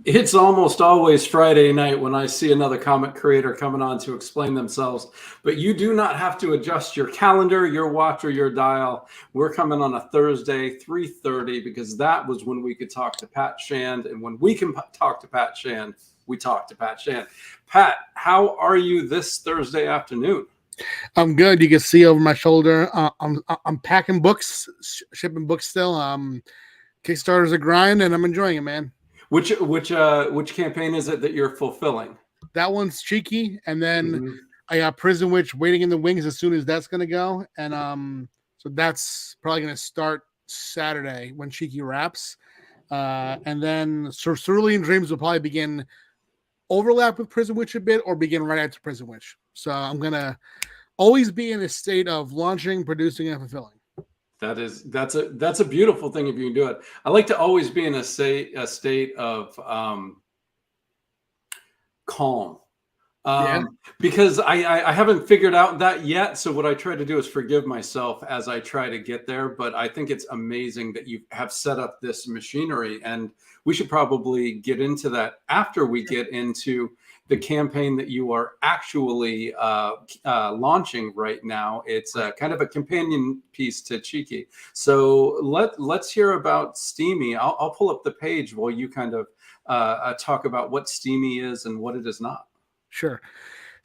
It's almost always Friday night when I see another comic creator coming on to explain themselves, but you do not have to adjust your calendar, your watch, or your dial. We're coming on a Thursday, 3:30, because that was when we could talk to Pat Shand, and when we can talk to Pat Shand, we talk to Pat Shand. Pat, how are you this Thursday afternoon? I'm good. You can see over my shoulder. I'm packing books, shipping books still. Kickstarter's a grind, and I'm enjoying it, man. Which campaign is it that you're fulfilling? That one's cheeky, and then Mhm. I got Prison Witch waiting in the wings as soon as that's gonna go, and so that's probably gonna start Saturday when cheeky wraps, and then Cerulean Dreams will probably begin overlap with Prison Witch a bit, or begin right after Prison Witch. So I'm gonna always be in a state of launching, producing, and fulfilling. That's a beautiful thing if you can do it. I like to always be in a state of calm, Yeah. because I haven't figured out that yet. So what I try to do is forgive myself as I try to get there. But I think it's amazing that you have set up this machinery, and we should probably get into that after we get into the campaign that you are actually launching right now. It's kind of a companion piece to Cheeky. So let's hear about Steamy. I'll pull up the page while you kind of talk about what Steamy is and what it is not. Sure.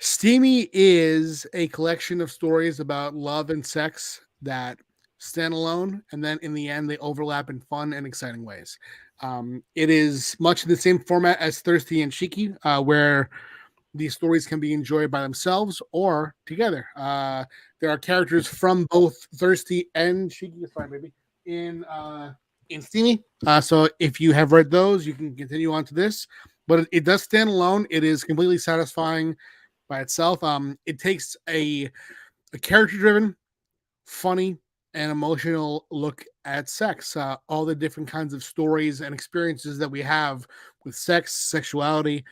Steamy is a collection of stories about love and sex that stand alone, and then in the end, they overlap in fun and exciting ways. It is much in the same format as Thirsty and Cheeky, where these stories can be enjoyed by themselves or together. There are characters from both Thirsty and Cheeky, sorry, baby, in Steamy. So if you have read those, you can continue on to this. But it does stand alone. It is completely satisfying by itself. It takes a character-driven, funny, and emotional look at sex. All the different kinds of stories and experiences that we have with sex, sexuality.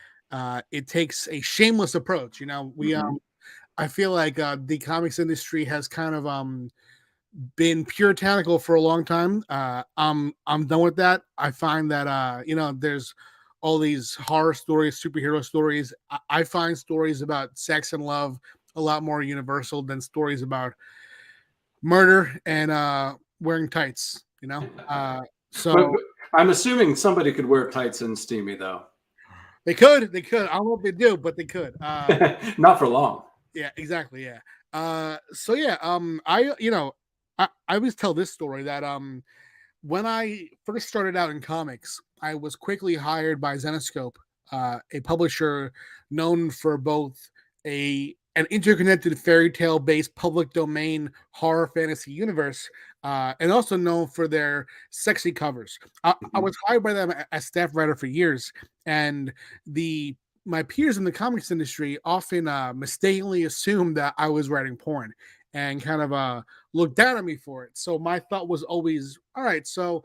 It takes a shameless approach. Mhm. I feel like the comics industry has kind of been puritanical for a long time. I'm done with that. I find that there's all these horror stories, superhero stories. I find stories about sex and love a lot more universal than stories about murder and wearing tights. But, So but I'm assuming somebody could wear tights in Steamy though. they could. I don't know if they do, but they could. Not for long. Yeah, exactly. Yeah. So yeah, I always tell this story that when I first started out in comics, I was quickly hired by Zenescope, a publisher known for both an interconnected fairy tale based public domain horror fantasy universe, and also known for their sexy covers. I was Mhm. hired by them as staff writer for years, and the my peers in the comics industry often mistakenly assumed that I was writing porn and kind of looked down at me for it. So my thought was always, all right, so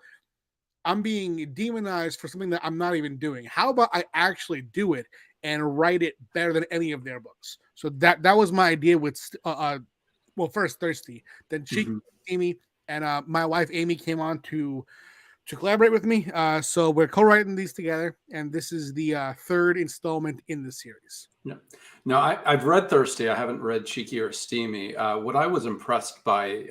I'm being demonized for something that I'm not even doing. How about I actually do it and write it better than any of their books? So that was my idea with well, first Thirsty, then Cheek, Mhm. Steamy, and my wife Amy came on to collaborate with me. So we're co-writing these together, and this is the third installment in the series. Yeah. No, I've read Thirsty. I haven't read Cheeky or Steamy. What I was impressed by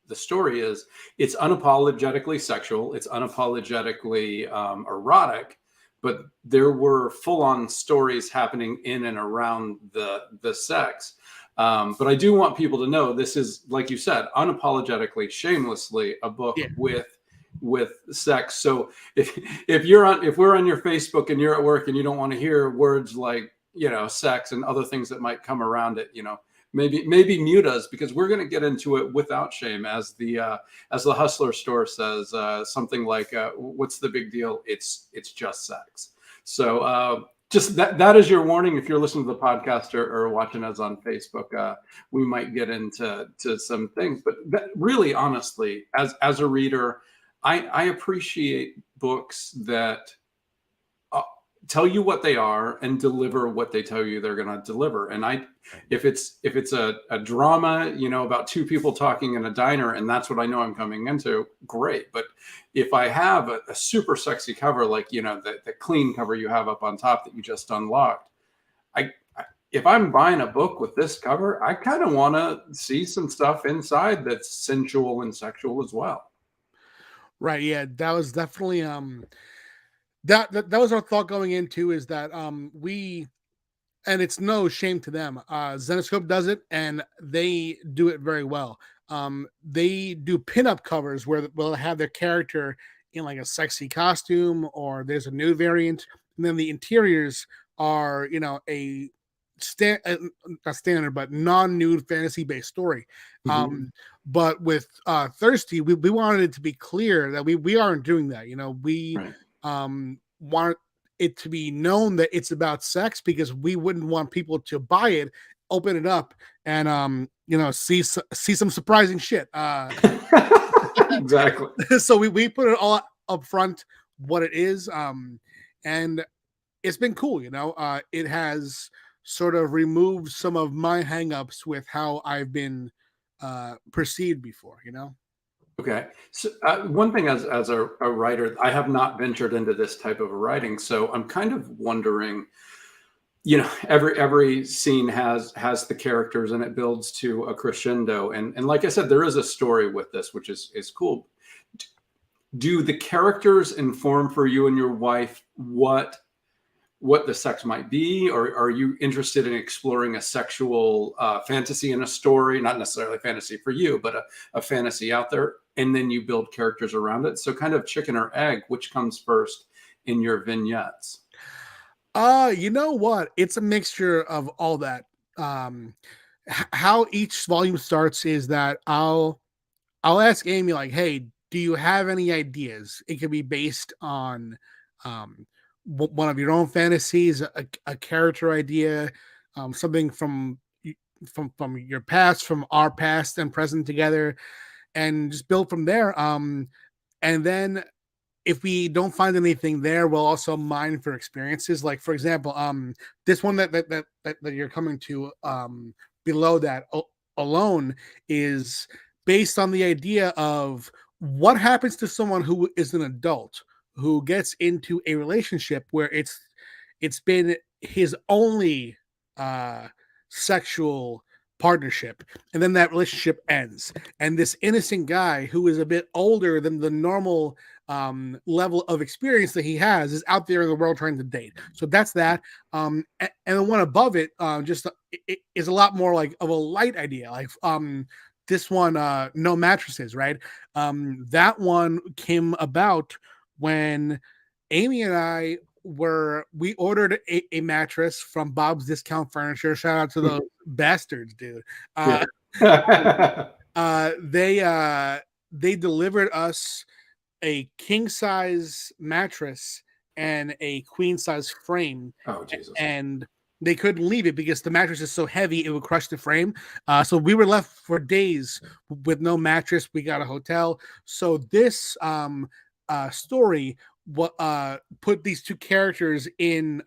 the story is it's unapologetically sexual, it's unapologetically erotic, but there were full-on stories happening in and around the sex. But I do want people to know this is, like you said, unapologetically, shamelessly a book Yeah. with sex. So if we're on your Facebook and you're at work and you don't want to hear words like sex and other things that might come around it, maybe mute us, because we're going to get into it without shame, as the Hustler store says, something like what's the big deal, it's just sex. So just that is your warning. If you're listening to the podcast or watching us on Facebook, we might get into some things, but really honestly, as a reader, I appreciate books that tell you what they are and deliver what they tell you they're going to deliver. And if it's a drama, about two people talking in a diner, and that's what I know I'm coming into, great. But if I have a super sexy cover, like, the clean cover you have up on top that you just unlocked, if I'm buying a book with this cover, I kind of want to see some stuff inside that's sensual and sexual as well. Right. Yeah. That was definitely that was our thought going into, is that we, and it's no shame to them. Zenoscope does it, and they do it very well. They do pinup covers where they'll have their character in like a sexy costume, or there's a nude variant, and then the interiors are, a not standard, but non-nude fantasy-based story. Mhm. But with Thirsty, we wanted it to be clear that we aren't doing that. We Right. want it to be known that it's about sex, because we wouldn't want people to buy it, open it up, and see some surprising shit. Exactly. So we put it all up front what it is, and it's been cool. It has sort of removed some of my hangups with how I've been perceived before. Okay. So one thing, as a writer, I have not ventured into this type of writing, so I'm kind of wondering. Every scene has the characters, and it builds to a crescendo. And like I said, there is a story with this, which is cool. Do the characters inform for you and your wife what the sex might be, or are you interested in exploring a sexual fantasy in a story? Not necessarily fantasy for you, but a fantasy out there, and then you build characters around it. So kind of chicken or egg, which comes first in your vignettes? You know what? It's a mixture of all that. How each volume starts is that I'll ask Amy, like, "Hey, do you have any ideas?" It could be based on um, one of your own fantasies, a character idea, something from your past, from our past and present together, and just build from there. And then if we don't find anything there, we'll also mine for experiences. Like, for example, this one that you're coming to, below that, alone, is based on the idea of what happens to someone who is an adult who gets into a relationship where it's been his only sexual partnership, and then that relationship ends, and this innocent guy who is a bit older than the normal level of experience that he has is out there in the world trying to date. So that's that. And the one above it, just it is a lot more like of a light idea, like this one, no mattresses, right? That one came about when Amy and I we ordered a mattress from Bob's Discount Furniture. Shout out to those bastards, dude. Yeah. Uh, they delivered us a king size mattress and a queen size frame, Oh, Jesus. and they couldn't leave it because the mattress is so heavy it would crush the frame. So we were left for days with no mattress. We got a hotel. So this story put these two characters in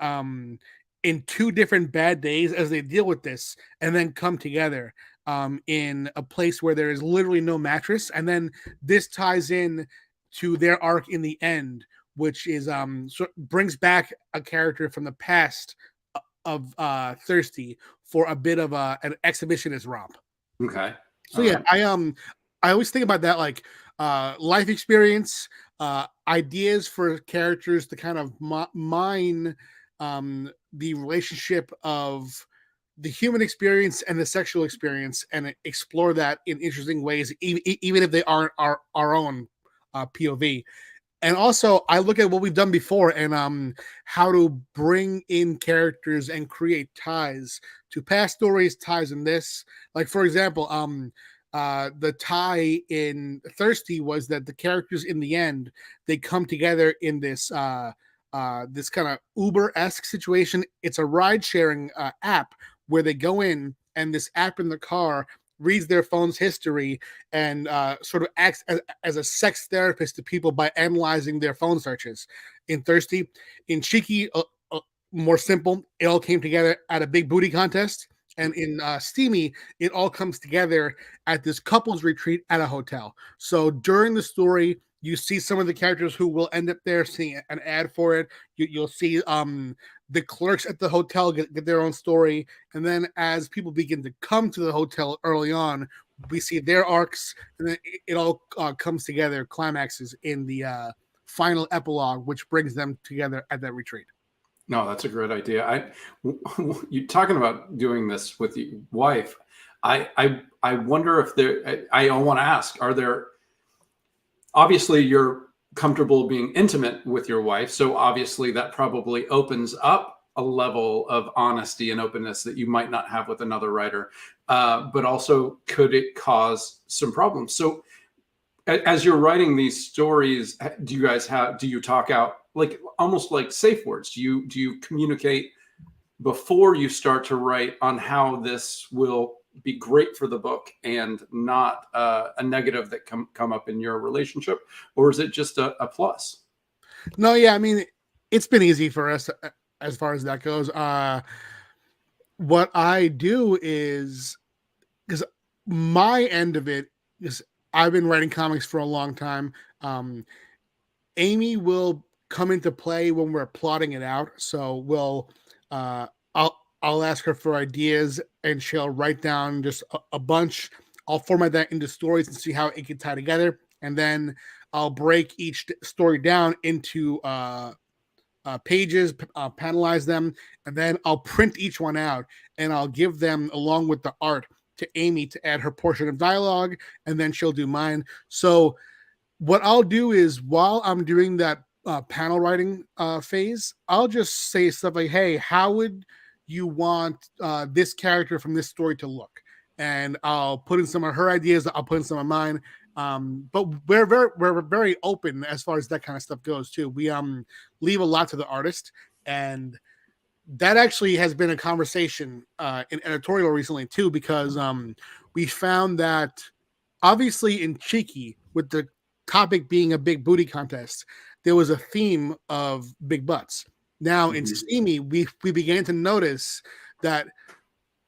two different bad days as they deal with this, and then come together in a place where there is literally no mattress. And then this ties in to their arc in the end, which is brings back a character from the past of Thirsty for a bit of an exhibitionist romp. Okay. So All yeah, right. I always think about that, like life experience, ideas for characters to kind of mine the relationship of the human experience and the sexual experience, and explore that in interesting ways, even if they aren't our own POV. And also, I look at what we've done before, and how to bring in characters and create ties to past stories, ties in this. Like, for example, the tie in Thirsty was that the characters in the end, they come together in this this kind of Uber-esque situation. It's a ride-sharing app where they go in, and this app in the car reads their phone's history and sort of acts as a sex therapist to people by analyzing their phone searches. In Thirsty, in Cheeky, more simple. It all came together at a big booty contest. And in Steamy, it all comes together at this couples retreat at a hotel. So during the story, you see some of the characters who will end up there, seeing an ad for it. You'll see the clerks at the hotel get their own story. And then as people begin to come to the hotel early on, we see their arcs, and then it all comes together, climaxes in the final epilogue, which brings them together at that retreat. No, that's a great idea. You talking about doing this with your wife. I wonder if I want to ask, are there, obviously you're comfortable being intimate with your wife, so obviously that probably opens up a level of honesty and openness that you might not have with another writer. But also, could it cause some problems? So as you're writing these stories, do you talk out, like almost like safe words? Do you communicate before you start to write on how this will be great for the book and not a negative that come up in your relationship, or is it just a plus? No, yeah, I mean, it's been easy for us as far as that goes. What I do is, because my end of it is, I've been writing comics for a long time. Amy will come into play when we're plotting it out. So I'll ask her for ideas, and she'll write down just a bunch. I'll format that into stories and see how it can tie together, and then I'll break each story down into pages, panelize them, and then I'll print each one out, and I'll give them along with the art to Amy to add her portion of dialogue, and then she'll do mine. So what I'll do is, while I'm doing that panel writing phase, I'll just say stuff like, hey, how would you want this character from this story to look? And I'll put in some of her ideas, I'll put in some of mine. But we're very open as far as that kind of stuff goes too. We leave a lot to the artist, and that actually has been a conversation in editorial recently too, because we found that obviously in Cheeky, with the topic being a big booty contest, there was a theme of big butts. Now in Steamy, we began to notice that,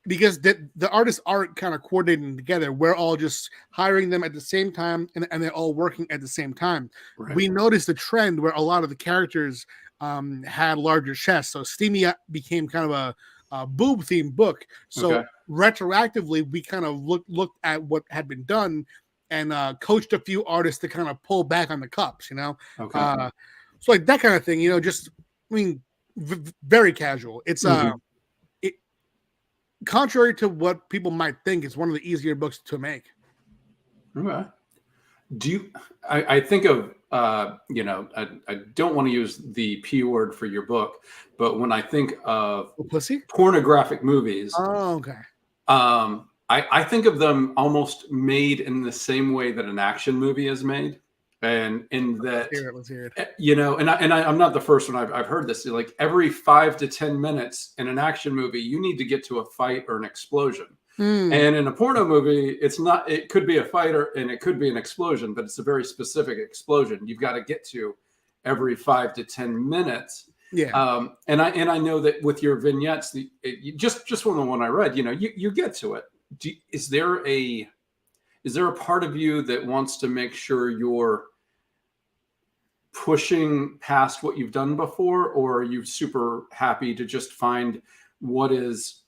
because the artists aren't kind of coordinating together, we're all just hiring them at the same time, and they're all working at the same time. Right. We noticed a trend where a lot of the characters had larger chests. So Steamy became kind of a boob themed book. So retroactively, we kind of looked at what had been done and coached a few artists to kind of pull back on the cups, so like that kind of thing, just, I mean, very casual. It's contrary to what people might think, it's one of the easier books to make. Okay. I think of, I don't want to use the P word for your book, but when I think of pussy pornographic movies, okay. I think of them almost made in the same way that an action movie is made. And in that, let's hear it. I'm not the first one. I've heard this. Like every 5 to 10 minutes in an action movie, you need to get to a fight or an explosion. And in a porno movie, it could be a fight and it could be an explosion, but it's a very specific explosion. You've got to get to every 5 to 10 minutes. Yeah. And I know that with your vignettes, just from the one I read, you get to it. Is there a part of you that wants to make sure you're pushing past what you've done before, or are you super happy to just find what is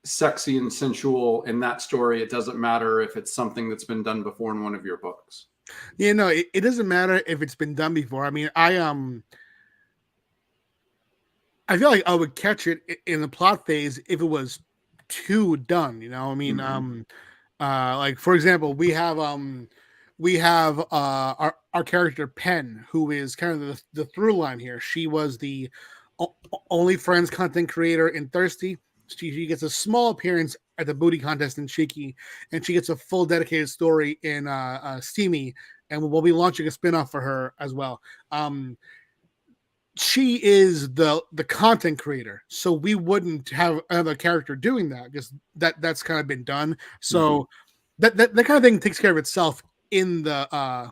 sexy and sensual in that story? It doesn't matter if it's something that's been done before in one of your books. It doesn't matter if it's been done before. I mean, I feel like I would catch it in the plot phase if it was too done, I mean, like for example, we have our character Penn, who is kind of the through line here. She was the only friends content creator in Thirsty. She gets a small appearance at the booty contest in Cheeky, and she gets a full dedicated story in Steamy, and we'll be launching a spinoff for her as well. She is the content creator, so we wouldn't have another character doing that, because that's kind of been done. So that kind of thing takes care of itself in the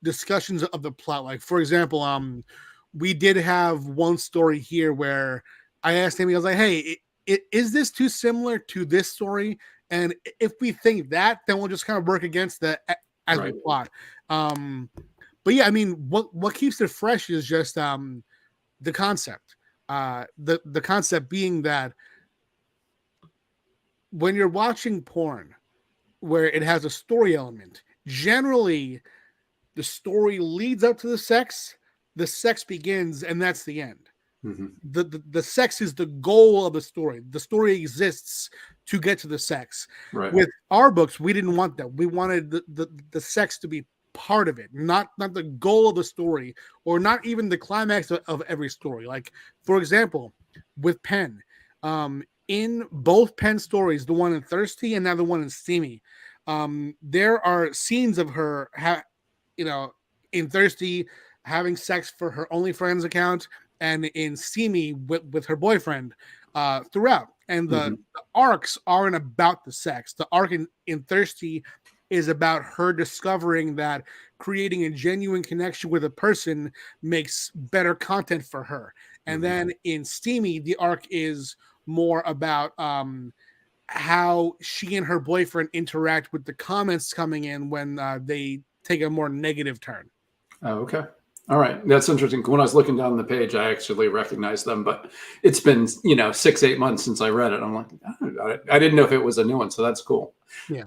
discussions of the plot. Like for example, we did have one story here where I asked him, I was like, hey, is this too similar to this story? And if we think that, then we'll just kind of work against that as we plot. But yeah, I mean, what keeps it fresh is just the concept. The concept being that when you're watching porn where it has a story element, generally the story leads up to the sex begins, and that's the end. Mm-hmm. The sex is the goal of the story. The story exists to get to the sex. Right. With our books, we didn't want that. We wanted the sex to be part of it, not the goal of the story, or not even the climax of every story. Like, for example, with Penn, in both Penn stories, the one in Thirsty and now the one in Steamy, there are scenes of her in Thirsty having sex for her OnlyFriends account, and in Steamy with her boyfriend throughout. And the arcs aren't about the sex. The arc in Thirsty is about her discovering that creating a genuine connection with a person makes better content for her. And then in Steamy, the arc is more about how she and her boyfriend interact with the comments coming in when they take a more negative turn. Oh, okay. All right. That's interesting. When I was looking down the page, I actually recognized them, but it's been, 6-8 months since I read it. I'm like, I didn't know if it was a new one. So that's cool. Yeah.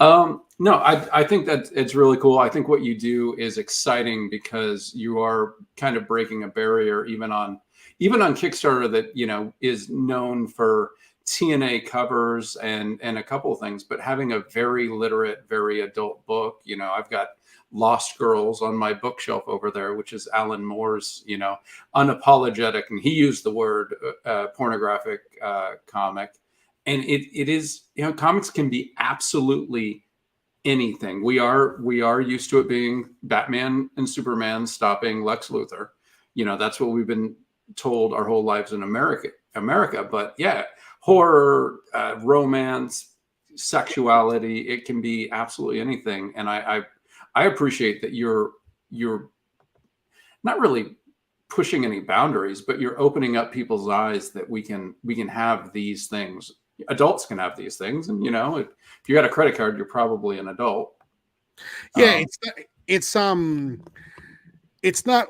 No, I think that it's really cool. I think what you do is exciting because you are kind of breaking a barrier even on Kickstarter that, is known for TNA covers and a couple of things, but having a very literate, very adult book, I've got Lost Girls on my bookshelf over there, which is Alan Moore's, unapologetic, and he used the word pornographic comic. And it is, comics can be absolutely anything. We are used to it being Batman and Superman stopping Lex Luthor. That's what we've been told our whole lives in America. But yeah, horror, romance, sexuality, it can be absolutely anything. And I appreciate that you're not really pushing any boundaries, but you're opening up people's eyes that we can have these things. Adults can have these things, and if you got a credit card, you're probably an adult. Yeah, it's not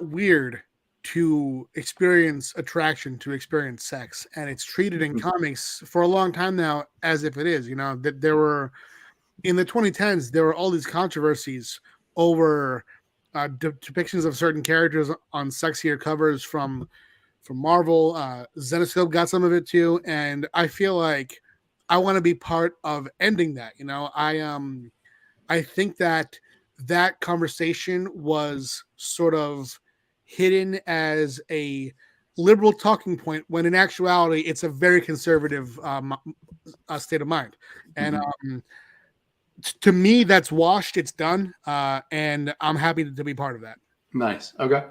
weird to experience attraction, to experience sex, and it's treated in comics for a long time now as if it is. That there were in the 2010s, there were all these controversies over depictions of certain characters on sexier covers from Marvel. Zenoscope got some of it too, and I feel like I want to be part of ending that. I think that conversation was sort of hidden as a liberal talking point when in actuality it's a very conservative state of mind. And to me, that's washed. It's done, and I'm happy to be part of that. Nice. Okay.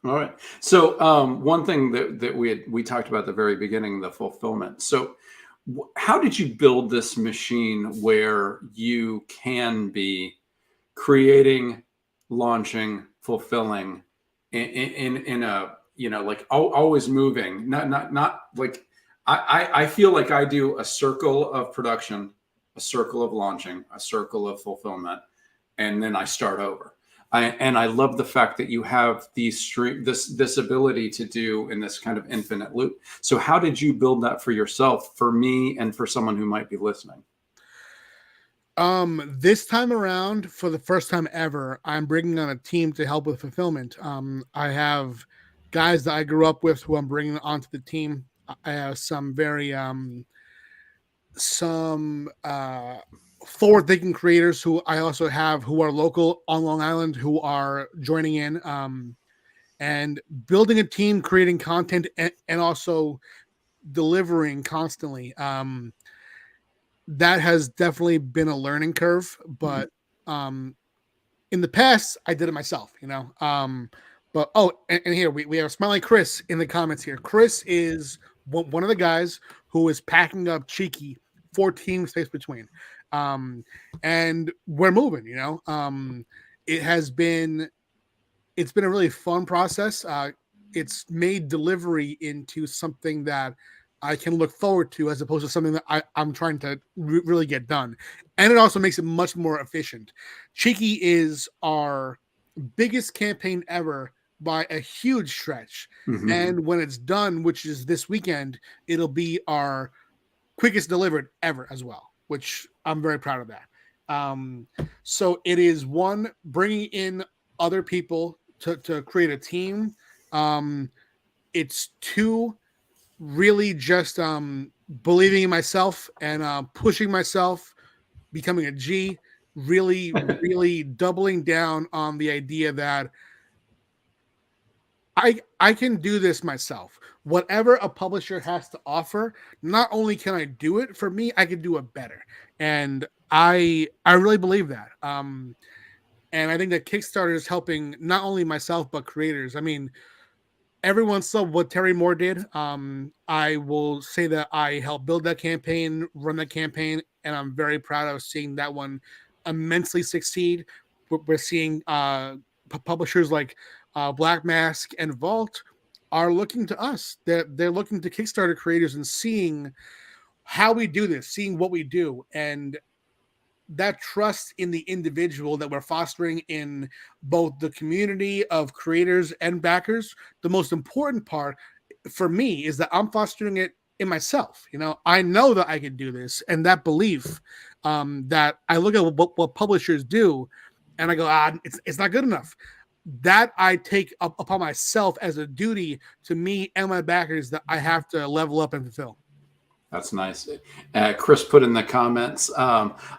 All right. So one thing that we talked about at the very beginning, the fulfillment. So how did you build this machine where you can be creating, launching, fulfilling in a like always moving? Not like I feel like I do a circle of production, a circle of launching, a circle of fulfillment, and then I start over. I love the fact that you have this ability to do in this kind of infinite loop. So how did you build that for yourself, for me, and for someone who might be listening? This time around, for the first time ever, I'm bringing on a team to help with fulfillment. I have guys that I grew up with who I'm bringing onto the team. I have some very forward-thinking creators who I also have who are local on Long Island who are joining in, and building a team, creating content, and also delivering constantly. That has definitely been a learning curve, but in the past I did it myself, but and here we have Smiley Chris in the comments here. Chris is one of the guys who is packing up Cheeky 14 Space Between. And we're moving, it's been a really fun process. it's made delivery into something that I can look forward to, as opposed to something that I'm trying to really get done. And it also makes it much more efficient. Cheeky is our biggest campaign ever by a huge stretch. Mm-hmm. And when it's done, which is this weekend, it'll be our quickest delivered ever as well, which I'm very proud of that. So it is one, bringing in other people to create a team. It's two, really just believing in myself and pushing myself, becoming a G, really, really doubling down on the idea that I can do this myself. Whatever a publisher has to offer, not only can I do it, for me, I can do it better. And I really believe that. And I think that Kickstarter is helping not only myself but creators. I mean, everyone saw what Terry Moore did. I will say that I helped build that campaign, run that campaign, and I'm very proud of seeing that one immensely succeed. We're seeing publishers like Black Mask and Vault are looking to us. They're looking to Kickstarter creators and seeing how we do this, seeing what we do, and that trust in the individual that we're fostering in both the community of creators and backers. The most important part for me is that I'm fostering it in myself. You know, I know that I can do this, and that belief, that I look at what publishers do and I go, it's not good enough. That I take upon myself as a duty to me and my backers, that I have to level up and fulfill. That's nice. Chris put in the comments,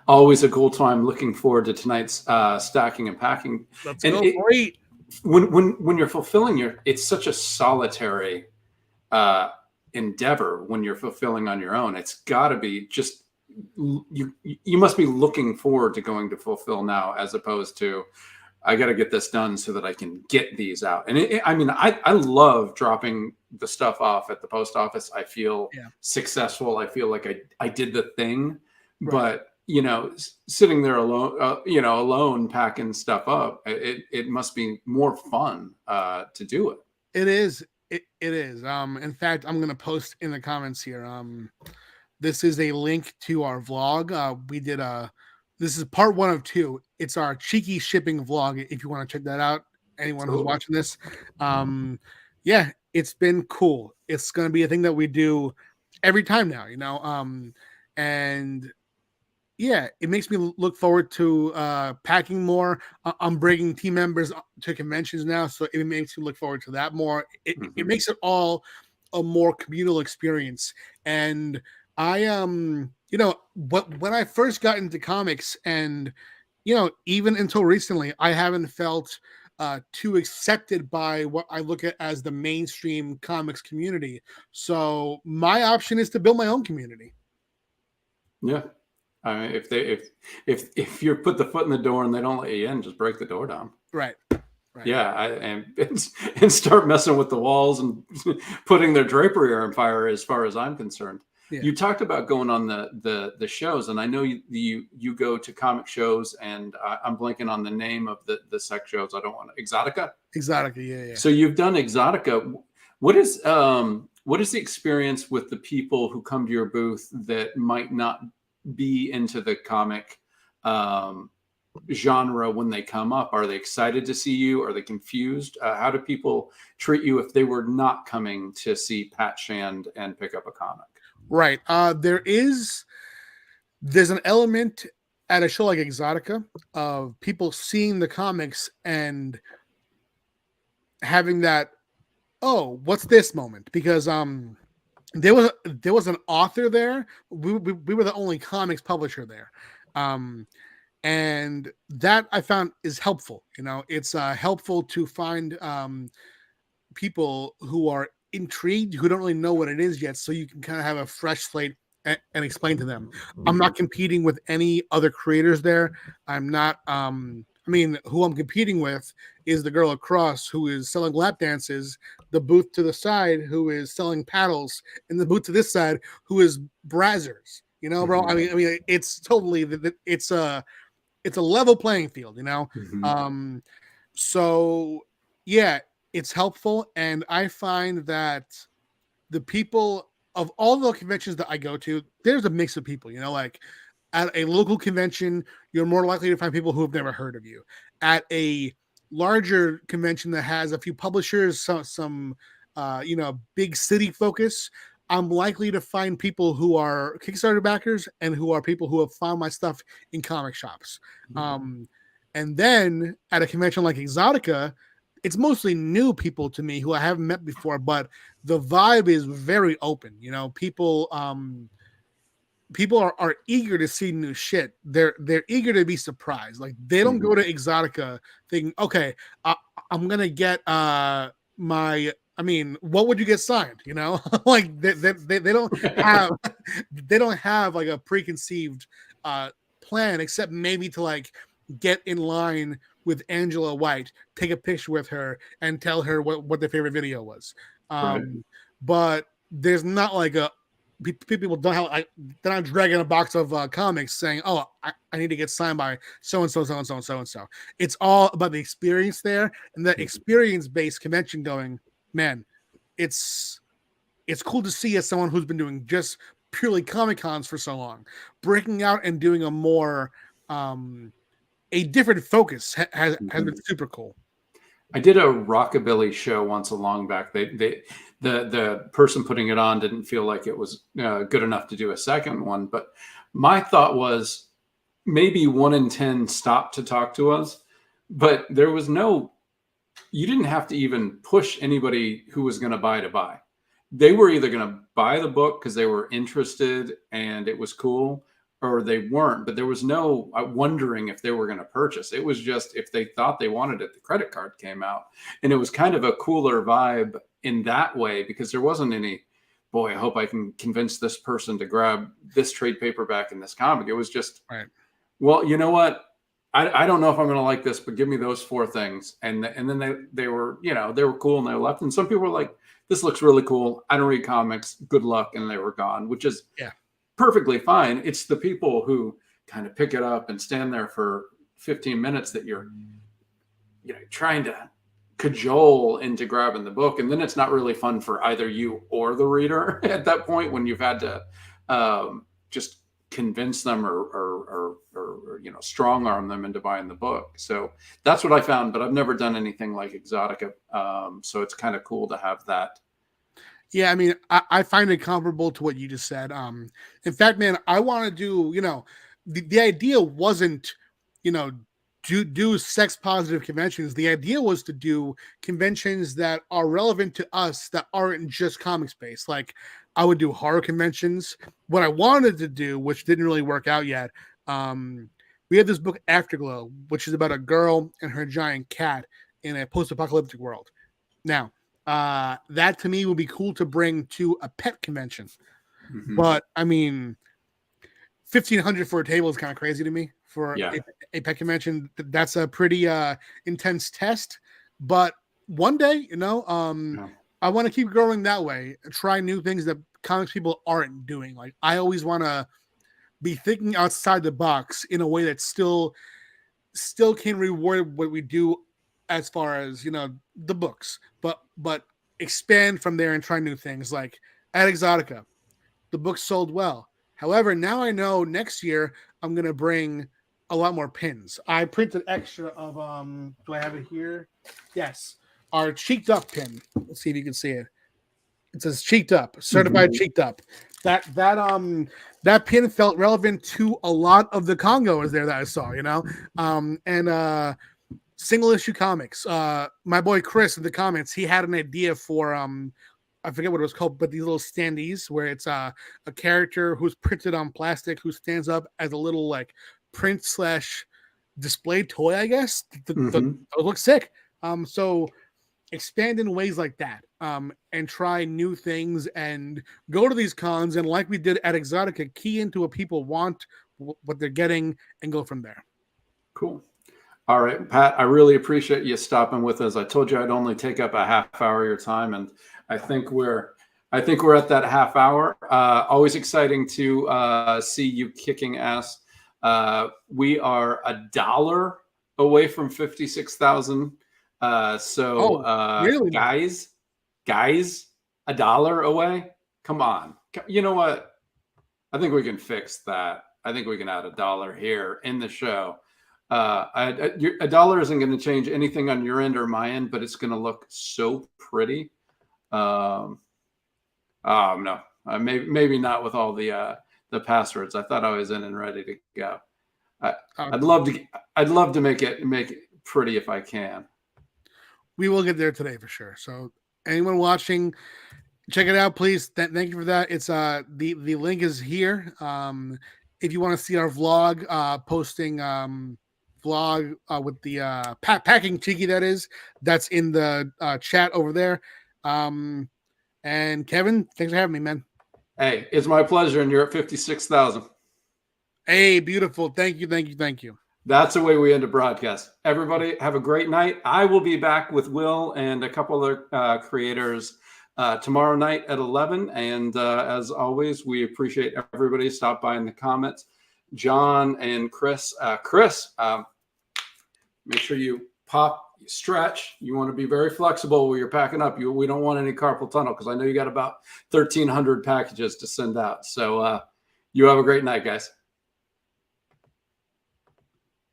always a cool time. Looking forward to tonight's stacking and packing. Let's and go. Great. When you're fulfilling it's such a solitary endeavor when you're fulfilling on your own. It's got to be just, you must be looking forward to going to fulfill now, as opposed to, I got to get this done so that I can get these out. And I mean, I love dropping the stuff off at the post office. I feel successful. I feel like I did the thing. Right. But, you know, sitting there alone, alone packing stuff up, it must be more fun to do it. It is. It is. In fact, I'm going to post in the comments here. This is a link to our vlog. We did this is part 1 of 2. It's our cheeky shipping vlog. If you want to check that out, anyone who's watching this, yeah, it's been cool. It's going to be a thing that we do every time now, you know, and yeah, it makes me look forward to packing more. I'm bringing team members to conventions now, so it makes me look forward to that more. It makes it all a more communal experience. And I you know, when I first got into comics, and you know, even until recently, I haven't felt too accepted by what I look at as the mainstream comics community. So my option is to build my own community. Yeah. I mean, if you put the foot in the door and they don't let you in, just break the door down. Right. Yeah, and start messing with the walls and putting their drapery on fire. As far as I'm concerned, you talked about going on the shows, and I know you go to comic shows, and I'm blanking on the name of the sex shows. I don't want to Exotica. Yeah. So you've done Exotica. What is the experience with the people who come to your booth that might not be into the comic genre when they come up? Are they excited to see you? Are they confused? How do people treat you if they were not coming to see Pat Shand and pick up a comic? Right. There's an element at a show like Exotica of people seeing the comics and having that, oh, what's this moment? Because there was an author there. We were the only comics publisher there. And that I found is helpful. You know, it's helpful to find people who are intrigued, who don't really know what it is yet, so you can kind of have a fresh slate and explain to them. I'm not competing with any other creators there. I'm not. I mean, who I'm competing with is the girl across who is selling lap dances, the booth to the side who is selling paddles, and the booth to this side who is brazzers. You know, bro. I mean, it's totally it's a level playing field. You know, so yeah, it's helpful, and I find that the people of all the conventions that I go to, there's a mix of people, like at a local convention, you're more likely to find people who have never heard of you. At a larger convention that has a few publishers, some big city focus, I'm likely to find people who are Kickstarter backers and who are people who have found my stuff in comic shops. And then at a convention like Exotica, it's mostly new people to me who I haven't met before, but the vibe is very open. People are eager to see new shit. They're eager to be surprised. Like they don't go to Exotica thinking, okay, I'm gonna get what would you get signed? Like they don't have they don't have like a preconceived plan, except maybe to like get in line with Angela White, take a picture with her, and tell her what their favorite video was. Right. But there's not like people don't have. They're not dragging a box of comics saying, "Oh, I need to get signed by so and so, so and so, and so and so." It's all about the experience there, and the experience-based convention going. Man, it's cool to see as someone who's been doing just purely Comic Cons for so long, breaking out and doing a more a different focus has been super cool. I did a rockabilly show once a long back. The person putting it on didn't feel like it was good enough to do a second one. But my thought was maybe 1 in 10 stopped to talk to us, but there was you didn't have to even push anybody who was going to buy. They were either going to buy the book because they were interested and it was cool, or they weren't, but there was no wondering if they were going to purchase. It was just if they thought they wanted it, the credit card came out. And it was kind of a cooler vibe in that way because there wasn't any, boy, I hope I can convince this person to grab this trade paperback in this comic. It was just, right. Well, you know what? I don't know if I'm going to like this, but give me those 4 things. And then they were, they were cool and they left. And some people were like, this looks really cool. I don't read comics. Good luck. And they were gone, which is perfectly fine. It's the people who kind of pick it up and stand there for 15 minutes that you're trying to cajole into grabbing the book, and then it's not really fun for either you or the reader at that point when you've had to just convince them or strong arm them into buying the book. So that's what I found, but I've never done anything like Exotica, so it's kind of cool to have that. Yeah, I mean, I find it comparable to what you just said. In fact, man, I want to do, the idea wasn't, do sex positive conventions. The idea was to do conventions that are relevant to us that aren't just comics based. Like I would do horror conventions. What I wanted to do, which didn't really work out yet, we had this book Afterglow, which is about a girl and her giant cat in a post-apocalyptic world. Now, that to me would be cool to bring to a pet convention. But I mean, 1,500 for a table is kind of crazy to me for a pet convention. That's a pretty intense test, but one day, I want to keep growing that way, try new things that comics people aren't doing. Like I always want to be thinking outside the box in a way that still can reward what we do as far as, the books, but expand from there and try new things. Like at Exotica, the book sold well. However, now I know next year I'm going to bring a lot more pins. I printed extra of, do I have it here? Yes. Our cheeked up pin. Let's see if you can see it. It says cheeked up, certified cheeked up. That pin felt relevant to a lot of the Congos there that I saw, and single issue comics. My boy Chris in the comments, he had an idea for I forget what it was called, but these little standees where it's a character who's printed on plastic who stands up as a little like print / display toy, I guess. It looks sick. So expand in ways like that, and try new things and go to these cons and like we did at Exotica, key into what people want, what they're getting, and go from there. Cool. All right, Pat, I really appreciate you stopping with us. I told you I'd only take up a half hour of your time, and I think we're at that half hour. Always exciting to see you kicking ass. We are $1 away from 56,000 Oh, really? Guys, $1 away. Come on. You know what? I think we can fix that. I think we can add $1 here in the show. $1 isn't going to change anything on your end or my end, but it's going to look so pretty. Oh no, maybe not with all the passwords. I thought I was in and ready to go. I'd love to make it pretty if I can. We will get there today for sure. So anyone watching, check it out, please. Thank you for that. It's the link is here. If you want to see our vlog, posting vlog with the packing cheeky, that's in the chat over there. And Kevin, thanks for having me, man. Hey, it's my pleasure, and you're at 56,000. Hey, beautiful. Thank you. That's the way we end a broadcast. Everybody have a great night. I will be back with Will and a couple other creators tomorrow night at 11. And as always, we appreciate everybody stop by in the comments. John and Chris, make sure you stretch. You want to be very flexible when you're packing up. We don't want any carpal tunnel because I know you got about 1,300 packages to send out. So you have a great night, guys.